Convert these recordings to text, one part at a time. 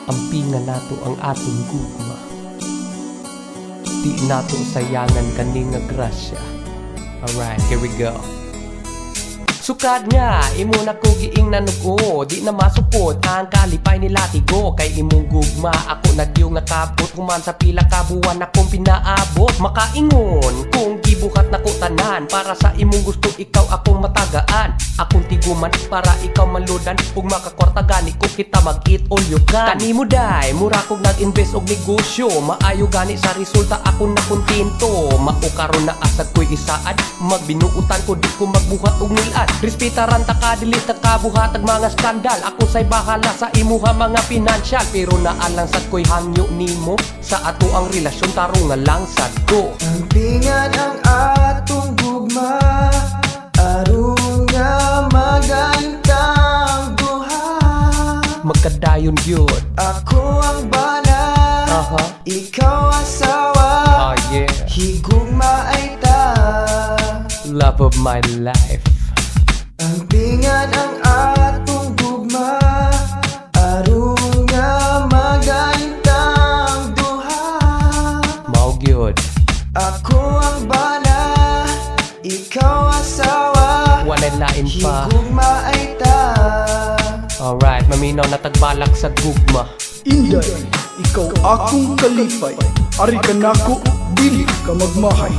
Ampingan nato ang atong gugma. Di nato sayangan kaning nga grasya. Alright, here we go. Sukad nga, imo na ko giing nanugo. Di na masupod ang kalipay ni latigo. Kay imong gugma, ako nagyong nakabot. Human sa pila ka buwan akong pinaabot. Makaingon, kung gibuhat na ko tanan. Para sa imong gusto, ikaw akong matagaan. Akong tiguman, para ikaw manludan. Kung makakwarta gani ko kita mag-eat all you can. Kanimo day, mura kong nag-invest og negosyo. Maayo gani sa resulta, ako na kontento. Maukaron na asad ko'y isaad. Magbinuutan ko, di ko magbuhat og nilad. Respetaran ta ka, dilit ta kabuhat ang mga skandal. Ako say bahala sa imuha mga pinansyal. Pero naalang sad ko'y hangyo nimo. Sa ato ang relasyon, tarong nga lang sad ko. Ampingan ang atong gugma, aron nga magantang duha. Magkadayon yun. Ako ang bana, ikaw asawa. Oh yeah, higugma ay ta. love of my life. Ampingan ang atong gugma, aron nga magantang duha. Mao gyud. Ako ang bana, ikaw asawa. Walay lain pa. Higugma ay ta. Alright, maminaw na tagbalak sa gugma. Inday, ikaw akong kalipay. Ari ka nako, dili ka magmahay.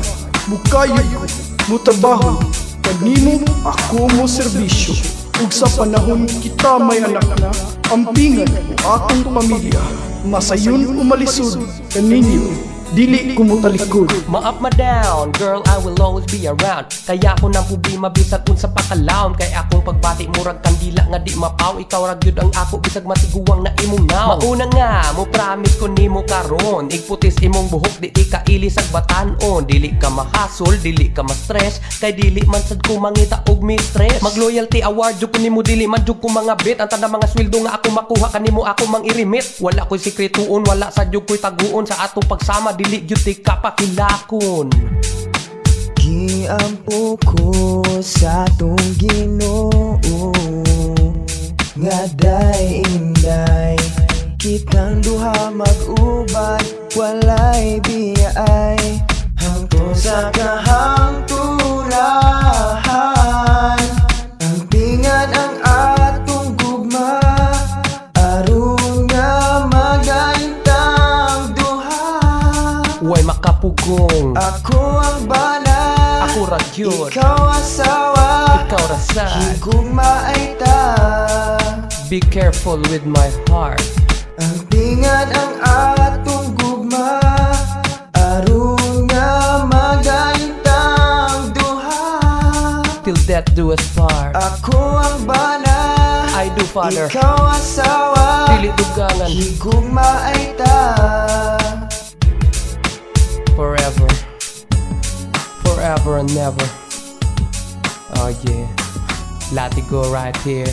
Mukayod ko, mutabaho. Kanimo ako mo serbisyo. Ug sa panahon kita may anak na, ampingan o atong pamilya. Masayon umalisod kaninyo, dili ko mo talikod. Ma-up ma down, girl, I will always be around. Kaya ko nang problema bisag unsa pa kalawon. Kay akong pagbati murag kandila nga di mapaw. Ikaw ra gyud ang ako bisag matiguang na imong naw. Mauna nga, mo promise ko nimo karon. Igputis imong buhok, di ka ilisag batanon. Dili ka mahasol, dili ka ma-stress. Kay dili man sad ko mangita og mistress. Mag-loyalty award jud ko nimo, dili man jud ko mga bit. Ang tanda mga sweldo nga ako makuha kanimo ako mang irimit. Wala ko'y sikretuon, wala sad jud ko'y taguon. Sa atong pagsama, dili gyud ka pakilakon. Giampo ko sa tong Ginoo nga day inday kitang duha mag-ubad, walay biyaay hangtod sa kahangturahan. Ampingan ang atong gugma, aron nga magantang duha. Way makapugong, Ako ang bana, ako ra gyud, ikaw asawa. ikaw ra sad. Higugma ay ta. Be careful with my heart. Ampingan ang atong gugma, aron nga magantang duha. Till death do us part. Ako ang bana, I do, Father. ikaw asawa. Dili dugangan. Higugma ay ta. Forever, forever and never. Oh yeah, Latigo right here.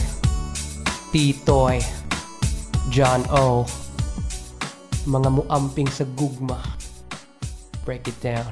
Titoy, John O. Mga muamping sa gugma. Break it down.